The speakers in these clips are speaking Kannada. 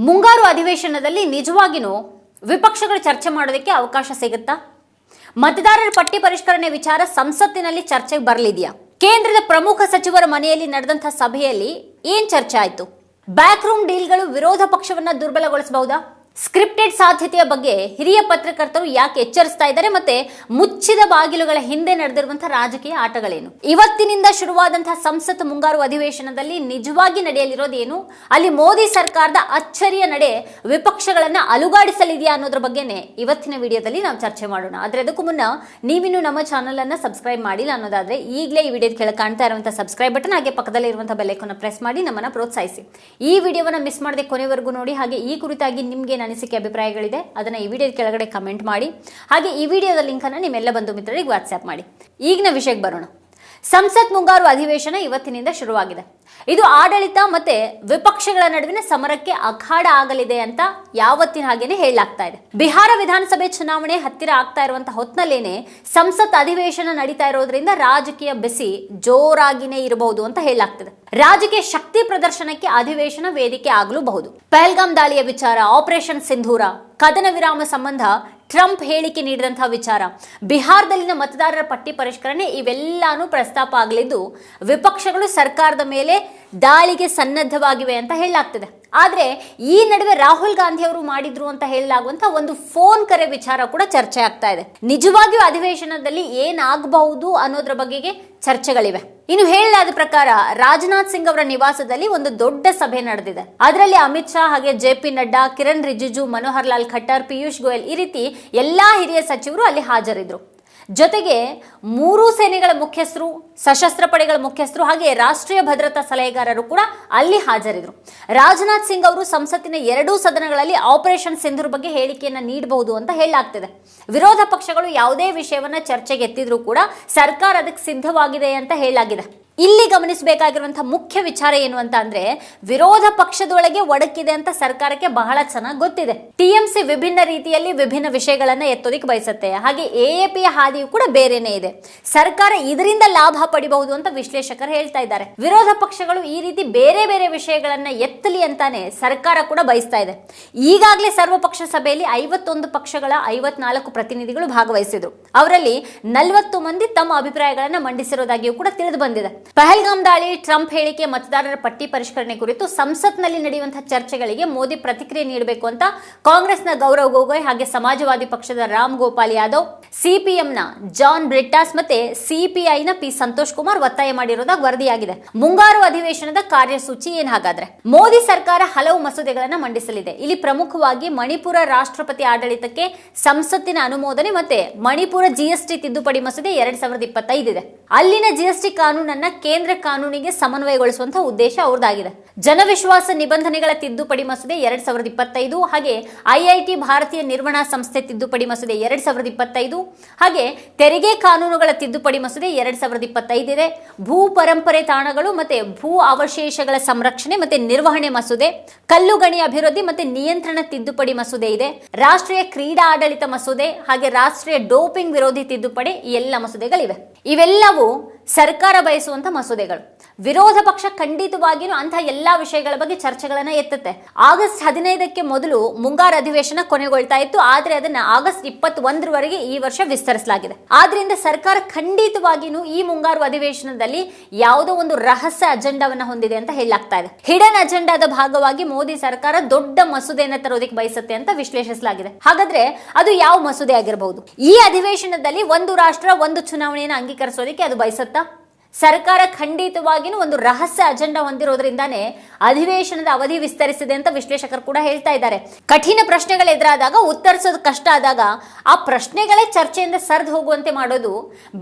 ಮುಂಗಾರು ಅಧಿವೇಶನದಲ್ಲಿ ನಿಜವಾಗಿಯೂ ವಿಪಕ್ಷಗಳು ಚರ್ಚೆ ಮಾಡೋದಕ್ಕೆ ಅವಕಾಶ ಸಿಗುತ್ತಾ? ಮತದಾರರ ಪಟ್ಟಿ ಪರಿಷ್ಕರಣೆ ವಿಚಾರ ಸಂಸತ್ತಿನಲ್ಲಿ ಚರ್ಚೆಗೆ ಬರಲಿದೆಯಾ? ಕೇಂದ್ರದ ಪ್ರಮುಖ ಸಚಿವರ ಮನೆಯಲ್ಲಿ ನಡೆದಂತಹ ಸಭೆಯಲ್ಲಿ ಏನ್ ಚರ್ಚೆ ಆಯಿತು? ಬ್ಯಾಕ್ ರೂಮ್ ಡೀಲ್ಗಳು ವಿರೋಧ ಪಕ್ಷವನ್ನ ದುರ್ಬಲಗೊಳಿಸಬಹುದಾ? ಸ್ಕ್ರಿಪ್ಟೆಡ್ ಸಾಧ್ಯತೆಯ ಬಗ್ಗೆ ಹಿರಿಯ ಪತ್ರಕರ್ತರು ಯಾಕೆ ಎಚ್ಚರಿಸ್ತಾ ಇದ್ದಾರೆ? ಮತ್ತೆ ಮುಚ್ಚಿದ ಬಾಗಿಲುಗಳ ಹಿಂದೆ ನಡೆದಿರುವಂತಹ ರಾಜಕೀಯ ಆಟಗಳೇನು? ಇವತ್ತಿನಿಂದ ಶುರುವಾದಂತಹ ಸಂಸತ್ ಮುಂಗಾರು ಅಧಿವೇಶನದಲ್ಲಿ ನಿಜವಾಗಿ ನಡೆಯಲಿರೋದೇನು? ಅಲ್ಲಿ ಮೋದಿ ಸರ್ಕಾರದ ಅಚ್ಚರಿಯ ನಡೆ ವಿಪಕ್ಷಗಳನ್ನ ಅಲುಗಾಡಿಸಲಿದೆಯಾ ಅನ್ನೋದ್ರ ಬಗ್ಗೆನೇ ಇವತ್ತಿನ ವಿಡಿಯೋದಲ್ಲಿ ನಾವು ಚರ್ಚೆ ಮಾಡೋಣ. ಆದ್ರೆ ಅದಕ್ಕೂ ಮುನ್ನ ನೀವಿನ್ನು ನಮ್ಮ ಚಾನಲ್ ಅನ್ನ ಸಬ್ಸ್ಕ್ರೈಬ್ ಮಾಡಿಲ್ಲ ಅನ್ನೋದಾದ್ರೆ ಈಗಲೇ ಈ ವಿಡಿಯೋದ ಕೆಳಗೆ ಕಾಣ್ತಾ ಇರುವಂತಹ ಸಬ್ಸ್ಕ್ರೈಬ್ ಬಟನ್ ಹಾಗೆ ಪಕ್ಕದಲ್ಲಿ ಇರುವಂತಹ ಬೆಲ್ ಐಕಾನ್ ಪ್ರೆಸ್ ಮಾಡಿ ನಮ್ಮನ್ನ ಪ್ರೋತ್ಸಾಹಿಸಿ. ಈ ವಿಡಿಯೋವನ್ನ ಮಿಸ್ ಮಾಡದೆ ಕೊನೆವರೆಗೂ ನೋಡಿ. ಹಾಗೆ ಈ ಕುರಿತಾಗಿ ನಿಮಗೆ ಅನಿಸಿಕೆ ಅಭಿಪ್ರಾಯಗಳಿದೆ ಅದನ್ನ ಈ ವಿಡಿಯೋದ ಕೆಳಗಡೆ ಕಮೆಂಟ್ ಮಾಡಿ. ಹಾಗೆ ಈ ವಿಡಿಯೋದ ಲಿಂಕ್ ಅನ್ನು ನಿಮ್ಮೆಲ್ಲ ಬಂಧು ಮಿತ್ರರಿಗೆ ವಾಟ್ಸ್ಆಪ್ ಮಾಡಿ. ಈಗಿನ ವಿಷಯಕ್ಕೆ ಬರೋಣ. ಸಂಸತ್ ಮುಂಗಾರು ಅಧಿವೇಶನ ಇವತ್ತಿನಿಂದ ಶುರುವಾಗಿದೆ. ಇದು ಆಡಳಿತ ಮತ್ತೆ ವಿಪಕ್ಷಗಳ ನಡುವಿನ ಸಮರಕ್ಕೆ ಅಖಾಡ ಆಗಲಿದೆ ಅಂತ ಯಾವತ್ತಿನ ಹಾಗೇನೆ ಹೇಳಲಾಗ್ತಾ ಇದೆ. ಬಿಹಾರ ವಿಧಾನಸಭೆ ಚುನಾವಣೆ ಹತ್ತಿರ ಆಗ್ತಾ ಇರುವಂತಹ ಹೊತ್ನಲ್ಲೇನೆ ಸಂಸತ್ ಅಧಿವೇಶನ ನಡೀತಾ ಇರೋದ್ರಿಂದ ರಾಜಕೀಯ ಬಿಸಿ ಜೋರಾಗಿನೇ ಇರಬಹುದು ಅಂತ ಹೇಳಲಾಗ್ತಿದೆ. ರಾಜಕೀಯ ಶಕ್ತಿ ಪ್ರದರ್ಶನಕ್ಕೆ ಅಧಿವೇಶನ ವೇದಿಕೆ ಆಗಲೂಬಹುದು. ಪಹಲ್ಗಾಮ್ ದಾಳಿಯ ವಿಚಾರ, ಆಪರೇಷನ್ ಸಿಂಧೂರ, ಕದನ ವಿರಾಮ ಸಂಬಂಧ ಟ್ರಂಪ್ ಹೇಳಿಕೆ ನೀಡಿದಂತಹ ವಿಚಾರ, ಬಿಹಾರದಲ್ಲಿನ ಮತದಾರರ ಪಟ್ಟಿ ಪರಿಷ್ಕರಣೆ ಇವೆಲ್ಲಾನು ಪ್ರಸ್ತಾಪ ಆಗಲಿದ್ದು ವಿಪಕ್ಷಗಳು ಸರ್ಕಾರದ ಮೇಲೆ ದಾಳಿಗೆ ಸನ್ನದ್ಧವಾಗಿವೆ ಅಂತ ಹೇಳಲಾಗ್ತಿದೆ. ಆದ್ರೆ ಈ ನಡುವೆ ರಾಹುಲ್ ಗಾಂಧಿ ಅವರು ಮಾಡಿದ್ರು ಅಂತ ಹೇಳಲಾಗುವಂತಹ ಒಂದು ಫೋನ್ ಕರೆ ವಿಚಾರ ಕೂಡ ಚರ್ಚೆ ಆಗ್ತಾ ಇದೆ. ನಿಜವಾಗಿಯೂ ಅಧಿವೇಶನದಲ್ಲಿ ಏನಾಗಬಹುದು ಅನ್ನೋದ್ರ ಬಗೆಗೆ ಚರ್ಚೆಗಳಿವೆ. ಇನ್ನು ಹೇಳಲಾದ ಪ್ರಕಾರ ರಾಜನಾಥ್ ಸಿಂಗ್ ಅವರ ನಿವಾಸದಲ್ಲಿ ಒಂದು ದೊಡ್ಡ ಸಭೆ ನಡೆದಿದೆ. ಅದರಲ್ಲಿ ಅಮಿತ್ ಶಾ ಹಾಗೆ ಜೆ.ಪಿ. ನಡ್ಡಾ, ಕಿರಣ್ ರಿಜಿಜು, ಮನೋಹರ್ ಲಾಲ್ ಖಟ್ಟರ್, ಪಿಯೂಷ್ ಗೋಯಲ್ ಈ ರೀತಿ ಎಲ್ಲಾ ಹಿರಿಯ ಸಚಿವರು ಅಲ್ಲಿ ಹಾಜರಿದ್ರು. ಜೊತೆಗೆ ಮೂರೂ ಸೇನೆಗಳ ಮುಖ್ಯಸ್ಥರು, ಸಶಸ್ತ್ರ ಪಡೆಗಳ ಮುಖ್ಯಸ್ಥರು ಹಾಗೆ ರಾಷ್ಟ್ರೀಯ ಭದ್ರತಾ ಸಲಹೆಗಾರರು ಕೂಡ ಅಲ್ಲಿ ಹಾಜರಿದ್ರು. ರಾಜನಾಥ್ ಸಿಂಗ್ ಅವರು ಸಂಸತ್ತಿನ ಎರಡೂ ಸದನಗಳಲ್ಲಿ ಆಪರೇಷನ್ ಸಿಂಧೂರ್ ಬಗ್ಗೆ ಹೇಳಿಕೆಯನ್ನ ನೀಡಬಹುದು ಅಂತ ಹೇಳಲಾಗ್ತಿದೆ. ವಿರೋಧ ಪಕ್ಷಗಳು ಯಾವುದೇ ವಿಷಯವನ್ನ ಚರ್ಚೆಗೆ ಎತ್ತಿದ್ರೂ ಕೂಡ ಸರ್ಕಾರ ಅದಕ್ಕೆ ಸಿದ್ಧವಾಗಿದೆ ಅಂತ ಹೇಳಲಾಗಿದೆ. ಇಲ್ಲಿ ಗಮನಿಸಬೇಕಾಗಿರುವಂತಹ ಮುಖ್ಯ ವಿಚಾರ ಏನು ಅಂತ ಅಂದ್ರೆ, ವಿರೋಧ ಪಕ್ಷದೊಳಗೆ ಒಡಕಿದೆ ಅಂತ ಸರ್ಕಾರಕ್ಕೆ ಬಹಳ ಚೆನ್ನಾಗಿ ಗೊತ್ತಿದೆ. ಟಿಎಂಸಿ ವಿಭಿನ್ನ ರೀತಿಯಲ್ಲಿ ವಿಭಿನ್ನ ವಿಷಯಗಳನ್ನ ಎತ್ತೋದಿಕ್ಕೆ ಬಯಸುತ್ತೆ. ಹಾಗೆ ಎಎಪಿ ಹಾದಿಯು ಕೂಡ ಬೇರೆನೇ ಇದೆ. ಸರ್ಕಾರ ಇದರಿಂದ ಲಾಭ ಪಡಿಬಹುದು ಅಂತ ವಿಶ್ಲೇಷಕರು ಹೇಳ್ತಾ ಇದ್ದಾರೆ. ವಿರೋಧ ಪಕ್ಷಗಳು ಈ ರೀತಿ ಬೇರೆ ಬೇರೆ ವಿಷಯಗಳನ್ನ ಎತ್ತಲಿ ಅಂತಾನೆ ಸರ್ಕಾರ ಕೂಡ ಬಯಸ್ತಾ ಇದೆ. ಈಗಾಗಲೇ ಸರ್ವಪಕ್ಷ ಸಭೆಯಲ್ಲಿ 51 ಪಕ್ಷಗಳ 54 ಪ್ರತಿನಿಧಿಗಳು ಭಾಗವಹಿಸಿದ್ರು. ಅವರಲ್ಲಿ 40 ಮಂದಿ ತಮ್ಮ ಅಭಿಪ್ರಾಯಗಳನ್ನ ಮಂಡಿಸಿರೋದಾಗಿಯೂ ಕೂಡ ತಿಳಿದು ಬಂದಿದೆ. ಪಹಲ್ಗಾಮ್ ದಾಳಿ, ಟ್ರಂಪ್ ಹೇಳಿಕೆ, ಮತದಾರರ ಪಟ್ಟಿ ಪರಿಷ್ಕರಣೆ ಕುರಿತು ಸಂಸತ್ನಲ್ಲಿ ನಡೆಯುವಂತಹ ಚರ್ಚೆಗಳಿಗೆ ಮೋದಿ ಪ್ರತಿಕ್ರಿಯೆ ನೀಡಬೇಕು ಅಂತ ಕಾಂಗ್ರೆಸ್ನ ಗೌರವ್ ಗೊಗೊಯ್ ಹಾಗೆ ಸಮಾಜವಾದಿ ಪಕ್ಷದ ರಾಮ್ ಗೋಪಾಲ್ ಯಾದವ್, ಸಿಪಿಎಂನ ಜಾನ್ ಬ್ರಿಟ್ಟಾಸ್ ಮತ್ತೆ ಸಿಪಿಐನ ಪಿ ಸಂತೋಷ್ ಕುಮಾರ್ ಒತ್ತಾಯ ಮಾಡಿರೋದಾಗಿ ವರದಿಯಾಗಿದೆ. ಮುಂಗಾರು ಅಧಿವೇಶನದ ಕಾರ್ಯಸೂಚಿ ಏನ್ ಹಾಗಾದ್ರೆ? ಮೋದಿ ಸರ್ಕಾರ ಹಲವು ಮಸೂದೆಗಳನ್ನ ಮಂಡಿಸಲಿದೆ. ಇಲ್ಲಿ ಪ್ರಮುಖವಾಗಿ ಮಣಿಪುರ ರಾಷ್ಟ್ರಪತಿ ಆಡಳಿತಕ್ಕೆ ಸಂಸತ್ತಿನ ಅನುಮೋದನೆ ಮತ್ತೆ ಮಣಿಪುರ ಜಿಎಸ್ಟಿ ತಿದ್ದುಪಡಿ ಮಸೂದೆ 2025 ಇದೆ. ಅಲ್ಲಿನ ಜಿಎಸ್ಟಿ ಕಾನೂನನ್ನ ಕೇಂದ್ರ ಕಾನೂನಿಗೆ ಸಮನ್ವಯಗೊಳಿಸುವಂತಹ ಉದ್ದೇಶ ಅವ್ರದ್ದಾಗಿದೆ. ಜನವಿಶ್ವಾಸ ನಿಬಂಧನೆಗಳ ತಿದ್ದುಪಡಿ ಮಸೂದೆ 2025 ಹಾಗೆ ಐಐಟಿ ಭಾರತೀಯ ನಿರ್ವಹಣಾ ಸಂಸ್ಥೆ ತಿದ್ದುಪಡಿ ಮಸೂದೆ 2025 ಹಾಗೆ ತೆರಿಗೆ ಕಾನೂನುಗಳ ತಿದ್ದುಪಡಿ ಮಸೂದೆ 2025 ಇದೆ. ಭೂ ಪರಂಪರೆ ತಾಣಗಳು ಮತ್ತೆ ಭೂ ಅವಶೇಷಗಳ ಸಂರಕ್ಷಣೆ ಮತ್ತೆ ನಿರ್ವಹಣೆ ಮಸೂದೆ, ಕಲ್ಲು ಗಣಿ ಅಭಿವೃದ್ಧಿ ಮತ್ತೆ ನಿಯಂತ್ರಣ ತಿದ್ದುಪಡಿ ಮಸೂದೆ ಇದೆ. ರಾಷ್ಟ್ರೀಯ ಕ್ರೀಡಾ ಆಡಳಿತ ಮಸೂದೆ ಹಾಗೆ ರಾಷ್ಟ್ರೀಯ ಡೋಪಿಂಗ್ ವಿರೋಧಿ ತಿದ್ದುಪಡಿ ಈ ಎಲ್ಲ ಮಸೂದೆಗಳಿವೆ. ಇವೆಲ್ಲವೂ ಸರ್ಕಾರ ಬಯಸುವಂತ ಮಸೂದೆಗಳು. ವಿರೋಧ ಪಕ್ಷ ಖಂಡಿತವಾಗಿಯೂ ಅಂತಹ ಎಲ್ಲಾ ವಿಷಯಗಳ ಬಗ್ಗೆ ಚರ್ಚೆಗಳನ್ನ ಎತ್ತುತ್ತೆ. ಆಗಸ್ಟ್ 15ಕ್ಕೆ ಮೊದಲು ಮುಂಗಾರು ಅಧಿವೇಶನ ಕೊನೆಗೊಳ್ತಾ ಇತ್ತು. ಆದ್ರೆ ಅದನ್ನ ಆಗಸ್ಟ್ 21ರವರೆಗೆ ಈ ವರ್ಷ ವಿಸ್ತರಿಸಲಾಗಿದೆ. ಆದ್ರಿಂದ ಸರ್ಕಾರ ಖಂಡಿತವಾಗಿಯೂ ಈ ಮುಂಗಾರು ಅಧಿವೇಶನದಲ್ಲಿ ಯಾವುದೋ ಒಂದು ರಹಸ್ಯ ಅಜೆಂಡಾವನ್ನ ಹೊಂದಿದೆ ಅಂತ ಹೇಳಲಾಗ್ತಾ ಇದೆ. ಹಿಡನ್ ಅಜೆಂಡಾದ ಭಾಗವಾಗಿ ಮೋದಿ ಸರ್ಕಾರ ದೊಡ್ಡ ಮಸೂದೆಯನ್ನ ತರೋದಕ್ಕೆ ಬಯಸುತ್ತೆ ಅಂತ ವಿಶ್ಲೇಷಿಸಲಾಗಿದೆ. ಹಾಗಾದ್ರೆ ಅದು ಯಾವ ಮಸೂದೆ ಆಗಿರಬಹುದು? ಈ ಅಧಿವೇಶನದಲ್ಲಿ ಒಂದು ರಾಷ್ಟ್ರ ಒಂದು ಚುನಾವಣೆಯನ್ನು ಅಂಗೀಕರಿಸೋದಕ್ಕೆ ಅದು ಬಯಸುತ್ತಾ? ಸರ್ಕಾರ ಖಂಡಿತವಾಗಿಯೂ ಒಂದು ರಹಸ್ಯ ಅಜೆಂಡಾ ಹೊಂದಿರೋದ್ರಿಂದಾನೇ ಅಧಿವೇಶನದ ಅವಧಿ ವಿಸ್ತರಿಸಿದೆ ಅಂತ ವಿಶ್ಲೇಷಕರು ಕೂಡ ಹೇಳ್ತಾ ಇದ್ದಾರೆ. ಕಠಿಣ ಪ್ರಶ್ನೆಗಳು ಎದುರಾದಾಗ, ಉತ್ತರಿಸೋದು ಕಷ್ಟ ಆದಾಗ ಆ ಪ್ರಶ್ನೆಗಳೇ ಚರ್ಚೆಯಿಂದ ಸರಿದು ಹೋಗುವಂತೆ ಮಾಡೋದು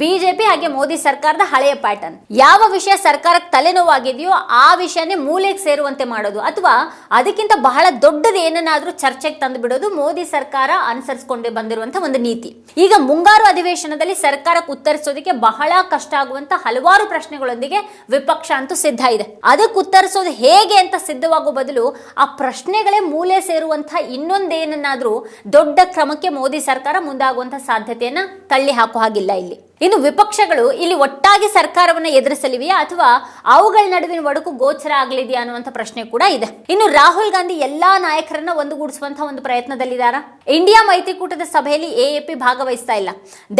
ಬಿಜೆಪಿ ಹಾಗೆ ಮೋದಿ ಸರ್ಕಾರದ ಹಳೆಯ ಪ್ಯಾಟರ್ನ್. ಯಾವ ವಿಷಯ ಸರ್ಕಾರಕ್ಕೆ ತಲೆನೋವಾಗಿದೆಯೋ ಆ ವಿಷಯನೇ ಮೂಲೆಗೆ ಸೇರುವಂತೆ ಮಾಡೋದು ಅಥವಾ ಅದಕ್ಕಿಂತ ಬಹಳ ದೊಡ್ಡದು ಏನನ್ನಾದ್ರೂ ಚರ್ಚೆಗೆ ತಂದು ಬಿಡೋದು ಮೋದಿ ಸರ್ಕಾರ ಅನುಸರಿಸಿಕೊಂಡು ಬಂದಿರುವಂತಹ ಒಂದು ನೀತಿ. ಈಗ ಮುಂಗಾರು ಅಧಿವೇಶನದಲ್ಲಿ ಸರ್ಕಾರಕ್ಕೆ ಉತ್ತರಿಸೋದಕ್ಕೆ ಬಹಳ ಕಷ್ಟ ಆಗುವಂತ ಹಲವಾರು ಪ್ರಶ್ನೆಗಳೊಂದಿಗೆ ವಿಪಕ್ಷ ಅಂತೂ ಸಿದ್ಧ ಇದೆ. ಅದಕ್ಕೆ ಉತ್ತರಿಸೋದು ಹೇಗೆ ಅಂತ ಸಿದ್ಧವಾಗುವ ಬದಲು ಆ ಪ್ರಶ್ನೆಗಳೇ ಮೂಲೆ ಸೇರುವಂತಹ ಇನ್ನೊಂದೇನನ್ನಾದ್ರೂ ದೊಡ್ಡ ಕ್ರಮಕ್ಕೆ ಮೋದಿ ಸರ್ಕಾರ ಮುಂದಾಗುವಂತಹ ಸಾಧ್ಯತೆಯನ್ನ ತಳ್ಳಿ ಹಾಕುವ ಹಾಗಿಲ್ಲ ಇಲ್ಲಿ. ಇನ್ನು ವಿಪಕ್ಷಗಳು ಇಲ್ಲಿ ಒಟ್ಟಾಗಿ ಸರ್ಕಾರವನ್ನು ಎದುರಿಸಲಿವೆಯಾ ಅಥವಾ ಅವುಗಳ ನಡುವಿನ ಒಡಕು ಗೋಚರ ಆಗಲಿದೆಯಾ ಅನ್ನುವಂಥ ಪ್ರಶ್ನೆ ಕೂಡ ಇದೆ. ಇನ್ನು ರಾಹುಲ್ ಗಾಂಧಿ ಎಲ್ಲಾ ನಾಯಕರನ್ನ ಒಂದುಗೂಡಿಸುವಂತಹ ಒಂದು ಪ್ರಯತ್ನದಲ್ಲಿದ್ದಾರಾ? ಇಂಡಿಯಾ ಮೈತ್ರಿಕೂಟದ ಸಭೆಯಲ್ಲಿ ಎಎಪಿ ಭಾಗವಹಿಸ್ತಾ ಇಲ್ಲ.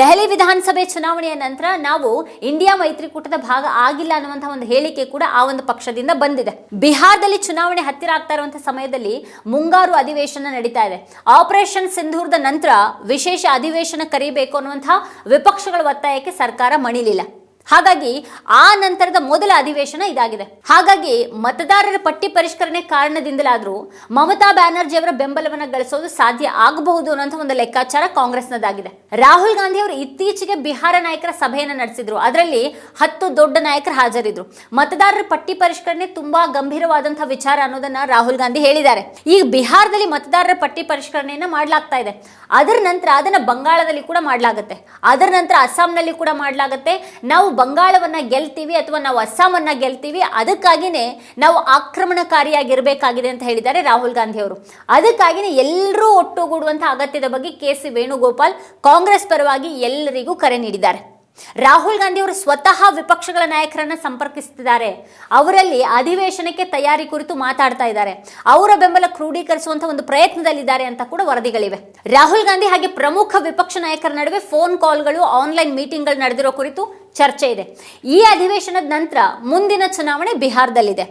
ದೆಹಲಿ ವಿಧಾನಸಭೆ ಚುನಾವಣೆಯ ನಂತರ ನಾವು ಇಂಡಿಯಾ ಮೈತ್ರಿಕೂಟದ ಭಾಗ ಆಗಿಲ್ಲ ಅನ್ನುವಂತಹ ಒಂದು ಹೇಳಿಕೆ ಕೂಡ ಆ ಒಂದು ಪಕ್ಷದಿಂದ ಬಂದಿದೆ. ಬಿಹಾರದಲ್ಲಿ ಚುನಾವಣೆ ಹತ್ತಿರ ಆಗ್ತಾ ಇರುವಂತಹ ಸಮಯದಲ್ಲಿ ಮುಂಗಾರು ಅಧಿವೇಶನ ನಡೀತಾ ಇದೆ. ಆಪರೇಷನ್ ಸಿಂಧೂರದ ನಂತರ ವಿಶೇಷ ಅಧಿವೇಶನ ಕರೀಬೇಕು ಅನ್ನುವಂತಹ ವಿಪಕ್ಷಗಳ ಒತ್ತಾಯಕ್ಕೆ ಸರ್ಕಾರ ಮಣಿಲಿಲ್ಲ. ಹಾಗಾಗಿ ಆ ನಂತರದ ಮೊದಲ ಅಧಿವೇಶನ ಇದಾಗಿದೆ. ಹಾಗಾಗಿ ಮತದಾರರ ಪಟ್ಟಿ ಪರಿಷ್ಕರಣೆ ಕಾರಣದಿಂದಲಾದ್ರೂ ಮಮತಾ ಬ್ಯಾನರ್ಜಿ ಅವರ ಬೆಂಬಲವನ್ನು ಗಳಿಸೋದು ಸಾಧ್ಯ ಆಗಬಹುದು ಅನ್ನೋ ಒಂದು ಲೆಕ್ಕಾಚಾರ ಕಾಂಗ್ರೆಸ್ನದಾಗಿದೆ. ರಾಹುಲ್ ಗಾಂಧಿ ಅವರು ಇತ್ತೀಚೆಗೆ ಬಿಹಾರ ನಾಯಕರ ಸಭೆಯನ್ನು ನಡೆಸಿದ್ರು. ಅದರಲ್ಲಿ 10 ದೊಡ್ಡ ನಾಯಕರು ಹಾಜರಿದ್ರು. ಮತದಾರರ ಪಟ್ಟಿ ಪರಿಷ್ಕರಣೆ ತುಂಬಾ ಗಂಭೀರವಾದಂತಹ ವಿಚಾರ ಅನ್ನೋದನ್ನ ರಾಹುಲ್ ಗಾಂಧಿ ಹೇಳಿದ್ದಾರೆ. ಈಗ ಬಿಹಾರದಲ್ಲಿ ಮತದಾರರ ಪಟ್ಟಿ ಪರಿಷ್ಕರಣೆಯನ್ನ ಮಾಡಲಾಗ್ತಾ ಇದೆ. ಅದರ ನಂತರ ಅದನ್ನ ಬಂಗಾಳದಲ್ಲಿ ಕೂಡ ಮಾಡಲಾಗುತ್ತೆ. ಅದರ ನಂತರ ಅಸ್ಸಾಂನಲ್ಲಿ ಕೂಡ ಮಾಡಲಾಗುತ್ತೆ. ನಾವು ಬಂಗಾಳವನ್ನ ಗೆಲ್ತೀವಿ ಅಥವಾ ನಾವು ಅಸ್ಸಾಮನ್ನ ಗೆಲ್ತೀವಿ, ಅದಕ್ಕಾಗಿನೇ ನಾವು ಆಕ್ರಮಣಕಾರಿಯಾಗಿರ್ಬೇಕಾಗಿದೆ ಅಂತ ಹೇಳಿದ್ದಾರೆ ರಾಹುಲ್ ಗಾಂಧಿ ಅವರು. ಅದಕ್ಕಾಗಿನೇ ಎಲ್ಲರೂ ಒಟ್ಟುಗೂಡುವಂತಹ ಅಗತ್ಯದ ಬಗ್ಗೆ ಕೆ.ಸಿ. ವೇಣುಗೋಪಾಲ್ ಕಾಂಗ್ರೆಸ್ ಪರವಾಗಿ ಎಲ್ಲರಿಗೂ ಕರೆ ನೀಡಿದ್ದಾರೆ. ರಾಹುಲ್ ಗಾಂಧಿ ಅವರು ಸ್ವತಃ ವಿಪಕ್ಷಗಳ ನಾಯಕರನ್ನ ಸಂಪರ್ಕಿಸುತ್ತಿದ್ದಾರೆ. ಅವರಲ್ಲಿ ಅಧಿವೇಶನಕ್ಕೆ ತಯಾರಿ ಕುರಿತು ಮಾತಾಡ್ತಾ ಇದ್ದಾರೆ. ಅವರ ಬೆಂಬಲ ಕ್ರೋಢೀಕರಿಸುವಂತಹ ಒಂದು ಪ್ರಯತ್ನದಲ್ಲಿದ್ದಾರೆ ಅಂತ ಕೂಡ ವರದಿಗಳಿವೆ. ರಾಹುಲ್ ಗಾಂಧಿ ಹಾಗೆ ಪ್ರಮುಖ ವಿಪಕ್ಷ ನಾಯಕರ ನಡುವೆ ಫೋನ್ ಕಾಲ್ಗಳು, ಆನ್ಲೈನ್ ಮೀಟಿಂಗ್ಗಳು ನಡೆದಿರೋ ಕುರಿತು ಚರ್ಚೆ ಇದೆ. ಈ ಅಧಿವೇಶನದ ನಂತರ ಮುಂದಿನ ಚುನಾವಣೆ ಬಿಹಾರದಲ್ಲಿದೆ.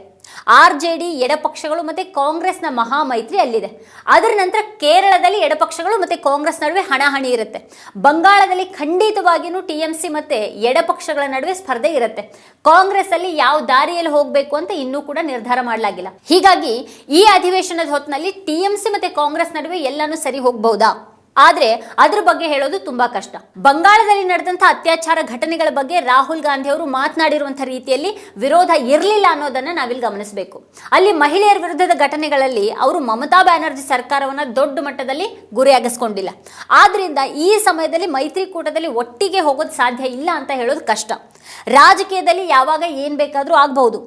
ಆರ್ಜೆಡಿ ಎಡಪಕ್ಷಗಳು ಮತ್ತೆ ಕಾಂಗ್ರೆಸ್ನ ಮಹಾಮೈತ್ರಿ ಅಲ್ಲಿದೆ. ಅದರ ನಂತರ ಕೇರಳದಲ್ಲಿ ಎಡಪಕ್ಷಗಳು ಮತ್ತೆ ಕಾಂಗ್ರೆಸ್ ನಡುವೆ ಹಣಾಹಣಿ ಇರುತ್ತೆ. ಬಂಗಾಳದಲ್ಲಿ ಖಂಡಿತವಾಗಿಯೂ ಟಿಎಂಸಿ ಮತ್ತೆ ಎಡಪಕ್ಷಗಳ ನಡುವೆ ಸ್ಪರ್ಧೆ ಇರುತ್ತೆ. ಕಾಂಗ್ರೆಸ್ ಅಲ್ಲಿ ಯಾವ ದಾರಿಯಲ್ಲಿ ಹೋಗಬೇಕು ಅಂತ ಇನ್ನೂ ಕೂಡ ನಿರ್ಧಾರ ಮಾಡಲಾಗಿಲ್ಲ. ಹೀಗಾಗಿ ಈ ಅಧಿವೇಶನದ ಹೊತ್ತಿನಲ್ಲಿ ಟಿಎಂಸಿ ಮತ್ತೆ ಕಾಂಗ್ರೆಸ್ ನಡುವೆ ಎಲ್ಲಾನು ಸರಿ ಹೋಗಬಹುದಾ? ಆದ್ರೆ ಅದ್ರ ಬಗ್ಗೆ ಹೇಳೋದು ತುಂಬಾ ಕಷ್ಟ. ಬಂಗಾಳದಲ್ಲಿ ನಡೆದಂತಹ ಅತ್ಯಾಚಾರ ಘಟನೆಗಳ ಬಗ್ಗೆ ರಾಹುಲ್ ಗಾಂಧಿ ಅವರು ಮಾತನಾಡಿರುವಂತಹ ರೀತಿಯಲ್ಲಿ ವಿರೋಧ ಇರಲಿಲ್ಲ ಅನ್ನೋದನ್ನ ನಾವಿಲ್ಲಿ ಗಮನಿಸಬೇಕು. ಅಲ್ಲಿ ಮಹಿಳೆಯರ ವಿರುದ್ಧದ ಘಟನೆಗಳಲ್ಲಿ ಅವರು ಮಮತಾ ಬ್ಯಾನರ್ಜಿ ಸರ್ಕಾರವನ್ನ ದೊಡ್ಡ ಮಟ್ಟದಲ್ಲಿ ಗುರಿಯಾಗಿಸ್ಕೊಂಡಿಲ್ಲ. ಆದ್ರಿಂದ ಈ ಸಮಯದಲ್ಲಿ ಮೈತ್ರಿಕೂಟದಲ್ಲಿ ಒಟ್ಟಿಗೆ ಹೋಗೋದು ಸಾಧ್ಯ ಇಲ್ಲ ಅಂತ ಹೇಳೋದು ಕಷ್ಟ. ರಾಜಕೀಯದಲ್ಲಿ ಯಾವಾಗ ಏನ್ ಬೇಕಾದ್ರೂ ಆಗಬಹುದು.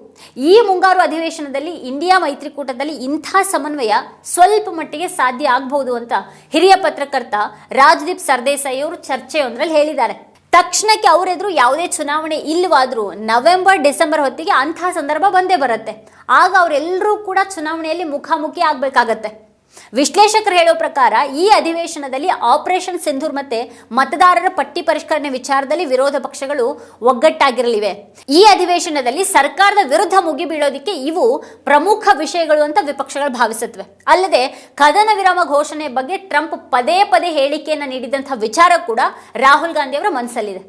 ಈ ಮುಂಗಾರು ಅಧಿವೇಶನದಲ್ಲಿ ಇಂಡಿಯಾ ಮೈತ್ರಿಕೂಟದಲ್ಲಿ ಇಂಥ ಸಮನ್ವಯ ಸ್ವಲ್ಪ ಮಟ್ಟಿಗೆ ಸಾಧ್ಯ ಆಗಬಹುದು ಅಂತ ಹಿರಿಯ ಪತ್ರಕರ್ತ ರಾಜದೀಪ್ ಸರ್ದೇಸಾಯಿ ಅವರು ಚರ್ಚೆಯೊಂದರಲ್ಲಿ ಹೇಳಿದ್ದಾರೆ. ತಕ್ಷಣಕ್ಕೆ ಅವರೆದುರು ಯಾವುದೇ ಚುನಾವಣೆ ಇಲ್ಲವಾದ್ರೂ ನವೆಂಬರ್ ಡಿಸೆಂಬರ್ ಹೊತ್ತಿಗೆ ಅಂತಹ ಸಂದರ್ಭ ಬಂದೇ ಬರುತ್ತೆ. ಆಗ ಅವರೆಲ್ಲರೂ ಕೂಡ ಚುನಾವಣೆಯಲ್ಲಿ ಮುಖಾಮುಖಿ ಆಗ್ಬೇಕಾಗತ್ತೆ. ವಿಶ್ಲೇಷಕರು ಹೇಳೋ ಪ್ರಕಾರ ಈ ಅಧಿವೇಶನದಲ್ಲಿ ಆಪರೇಷನ್ ಸಿಂಧೂರ್ ಮತ್ತೆ ಮತದಾರರ ಪಟ್ಟಿ ಪರಿಷ್ಕರಣೆ ವಿಚಾರದಲ್ಲಿ ವಿರೋಧ ಪಕ್ಷಗಳು ಒಗ್ಗಟ್ಟಾಗಿರಲಿವೆ. ಈ ಅಧಿವೇಶನದಲ್ಲಿ ಸರ್ಕಾರದ ವಿರುದ್ಧ ಮುಗಿಬೀಳೋದಿಕ್ಕೆ ಇವು ಪ್ರಮುಖ ವಿಷಯಗಳು ಅಂತ ವಿಪಕ್ಷಗಳು ಭಾವಿಸುತ್ತವೆ. ಅಲ್ಲದೆ ಕದನ ವಿರಾಮ ಘೋಷಣೆ ಬಗ್ಗೆ ಟ್ರಂಪ್ ಪದೇ ಪದೇ ಹೇಳಿಕೆಯನ್ನು ನೀಡಿದಂತಹ ವಿಚಾರ ಕೂಡ ರಾಹುಲ್ ಗಾಂಧಿ ಅವರ ಮನಸ್ಸಲ್ಲಿದೆ.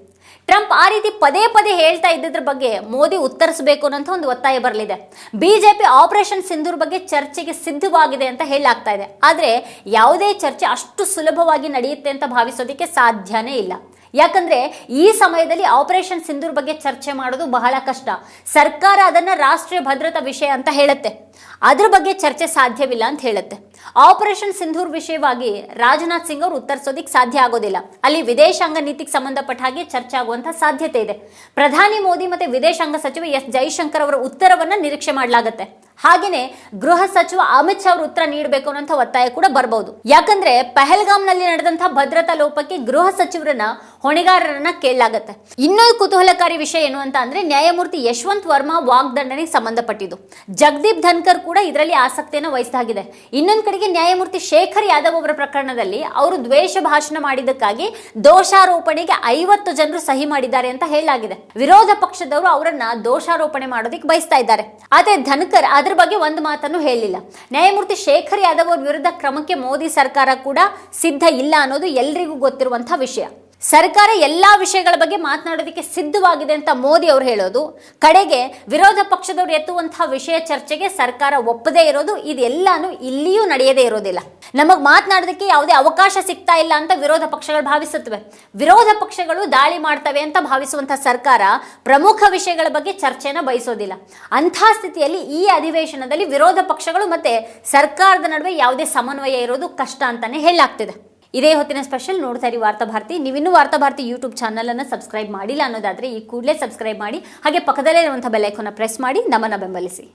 ಟ್ರಂಪ್ ಆ ರೀತಿ ಪದೇ ಪದೇ ಹೇಳ್ತಾ ಇದ್ದಿದ್ರ ಬಗ್ಗೆ ಮೋದಿ ಉತ್ತರಿಸಬೇಕು ಅನ್ನೋ ಒಂದು ಒತ್ತಾಯ ಬರಲಿದೆ. ಬಿಜೆಪಿ ಆಪರೇಷನ್ ಸಿಂಧೂರ್ ಬಗ್ಗೆ ಚರ್ಚೆಗೆ ಸಿದ್ಧವಾಗಿದೆ ಅಂತ ಹೇಳಲಾಗ್ತಾ ಇದೆ. ಆದ್ರೆ ಯಾವುದೇ ಚರ್ಚೆ ಅಷ್ಟು ಸುಲಭವಾಗಿ ನಡೆಯುತ್ತೆ ಅಂತ ಭಾವಿಸೋದಕ್ಕೆ ಸಾಧ್ಯನೇ ಇಲ್ಲ. ಯಾಕಂದ್ರೆ ಈ ಸಮಯದಲ್ಲಿ ಆಪರೇಷನ್ ಸಿಂಧೂರ್ ಬಗ್ಗೆ ಚರ್ಚೆ ಮಾಡೋದು ಬಹಳ ಕಷ್ಟ. ಸರ್ಕಾರ ಅದನ್ನ ರಾಷ್ಟ್ರೀಯ ಭದ್ರತಾ ವಿಷಯ ಅಂತ ಹೇಳುತ್ತೆ. ಅದ್ರ ಬಗ್ಗೆ ಚರ್ಚೆ ಸಾಧ್ಯವಿಲ್ಲ ಅಂತ ಹೇಳುತ್ತೆ. ಆಪರೇಷನ್ ಸಿಂಧೂರ್ ವಿಷಯವಾಗಿ ರಾಜನಾಥ್ ಸಿಂಗ್ ಅವರು ಉತ್ತರಿಸೋದಿಕ್ ಸಾಧ್ಯ ಆಗೋದಿಲ್ಲ. ಅಲ್ಲಿ ವಿದೇಶಾಂಗ ನೀತಿಗೆ ಸಂಬಂಧಪಟ್ಟ ಹಾಗೆ ಚರ್ಚೆ ಆಗುವಂತಹ ಸಾಧ್ಯತೆ ಇದೆ. ಪ್ರಧಾನಿ ಮೋದಿ ಮತ್ತೆ ವಿದೇಶಾಂಗ ಸಚಿವ ಎಸ್ ಜೈಶಂಕರ್ ಅವರ ಉತ್ತರವನ್ನ ನಿರೀಕ್ಷೆ ಮಾಡಲಾಗುತ್ತೆ. ಹಾಗೇನೆ ಗೃಹ ಸಚಿವ ಅಮಿತ್ ಶಾ ಅವರು ಉತ್ತರ ನೀಡಬೇಕು ಅನ್ನೋ ಒತ್ತಾಯ ಕೂಡ ಬರಬಹುದು. ಯಾಕಂದ್ರೆ ಪಹಲ್ಗಾಮ್ ನಲ್ಲಿ ನಡೆದಂತಹ ಭದ್ರತಾ ಲೋಪಕ್ಕೆ ಗೃಹ ಸಚಿವರನ್ನ ಹೊಣೆಗಾರರನ್ನ ಕೇಳಲಾಗುತ್ತೆ. ಇನ್ನೊಂದು ಕುತೂಹಲಕಾರಿ ವಿಷಯ ಏನು ಅಂತ ಅಂದ್ರೆ ನ್ಯಾಯಮೂರ್ತಿ ಯಶವಂತ್ ವರ್ಮಾ ವಾಗ್ದಂಡನೆಗೆ ಸಂಬಂಧಪಟ್ಟಿದ್ದು. ಜಗದೀಪ್ ಧನ್ಕರ್ ಕೂಡ ಇದರಲ್ಲಿ ಆಸಕ್ತಿಯನ್ನು ವಹಿಸಲಾಗಿದೆ. ಇನ್ನೊಂದು ಕಡೆಗೆ ನ್ಯಾಯಮೂರ್ತಿ ಶೇಖರ್ ಯಾದವ್ ಅವರ ಪ್ರಕರಣದಲ್ಲಿ ಅವರು ದ್ವೇಷ ಭಾಷಣ ಮಾಡಿದ್ದಕ್ಕಾಗಿ ದೋಷಾರೋಪಣೆಗೆ 50 ಜನರು ಸಹಿ ಮಾಡಿದ್ದಾರೆ ಅಂತ ಹೇಳಲಾಗಿದೆ. ವಿರೋಧ ಪಕ್ಷದವರು ಅವರನ್ನ ದೋಷಾರೋಪಣೆ ಮಾಡೋದಕ್ಕೆ ಬಯಸ್ತಾ ಇದ್ದಾರೆ. ಆದ್ರೆ ಧನ್ಕರ್ ಅದ್ರ ಬಗ್ಗೆ ಒಂದು ಮಾತನ್ನು ಹೇಳಿಲ್ಲ. ನ್ಯಾಯಮೂರ್ತಿ ಶೇಖರ್ ಯಾದವ್ ಅವರ ವಿರುದ್ಧ ಕ್ರಮಕ್ಕೆ ಮೋದಿ ಸರ್ಕಾರ ಕೂಡ ಸಿದ್ಧ ಇಲ್ಲ ಅನ್ನೋದು ಎಲ್ರಿಗೂ ಗೊತ್ತಿರುವಂತಹ ವಿಷಯ. ಸರ್ಕಾರ ಎಲ್ಲಾ ವಿಷಯಗಳ ಬಗ್ಗೆ ಮಾತನಾಡೋದಕ್ಕೆ ಸಿದ್ಧವಾಗಿದೆ ಅಂತ ಮೋದಿ ಅವರು ಹೇಳೋದು, ಕಡೆಗೆ ವಿರೋಧ ಪಕ್ಷದವರು ಎತ್ತುವಂತಹ ವಿಷಯ ಚರ್ಚೆಗೆ ಸರ್ಕಾರ ಒಪ್ಪದೇ ಇರೋದು, ಇದೆಲ್ಲಾನು ಇಲ್ಲಿಯೂ ನಡೆಯದೇ ಇರೋದಿಲ್ಲ. ನಮಗ್ ಮಾತನಾಡೋದಕ್ಕೆ ಯಾವುದೇ ಅವಕಾಶ ಸಿಗ್ತಾ ಇಲ್ಲ ಅಂತ ವಿರೋಧ ಪಕ್ಷಗಳು ಭಾವಿಸುತ್ತವೆ. ವಿರೋಧ ಪಕ್ಷಗಳು ದಾಳಿ ಮಾಡ್ತವೆ ಅಂತ ಭಾವಿಸುವಂತಹ ಸರ್ಕಾರ ಪ್ರಮುಖ ವಿಷಯಗಳ ಬಗ್ಗೆ ಚರ್ಚೆನ ಬಯಸೋದಿಲ್ಲ. ಅಂಥ ಸ್ಥಿತಿಯಲ್ಲಿ ಈ ಅಧಿವೇಶನದಲ್ಲಿ ವಿರೋಧ ಪಕ್ಷಗಳು ಮತ್ತೆ ಸರ್ಕಾರದ ನಡುವೆ ಯಾವುದೇ ಸಮನ್ವಯ ಇರೋದು ಕಷ್ಟ ಅಂತಾನೆ ಹೇಳಲಾಗ್ತಿದೆ. ಇದೇ ಹೊತ್ತಿನ ಸ್ಪೆಷಲ್ ನೋಡ್ತಾ ಇರಿ ವಾರ್ತಾಭಾರತಿ. ನೀವಿನ್ನೂ ವಾರ್ತಾಭಾರತಿ ಯೂಟ್ಯೂಬ್ ಚಾನಲ್ ಅನ್ನು ಸಬ್ಸ್ಕ್ರೈಬ್ ಮಾಡಿಲ್ಲ ಅನ್ನೋದಾದ್ರೆ ಈ ಕೂಡಲೇ ಸಬ್ಸ್ಕ್ರೈಬ್ ಮಾಡಿ, ಹಾಗೆ ಪಕ್ಕದಲ್ಲೇ ಇರುವಂತಹ ಬೆಲ್ ಐಕಾನ್ ಪ್ರೆಸ್ ಮಾಡಿ ನಮ್ಮನ್ನ ಬೆಂಬಲಿಸಿ.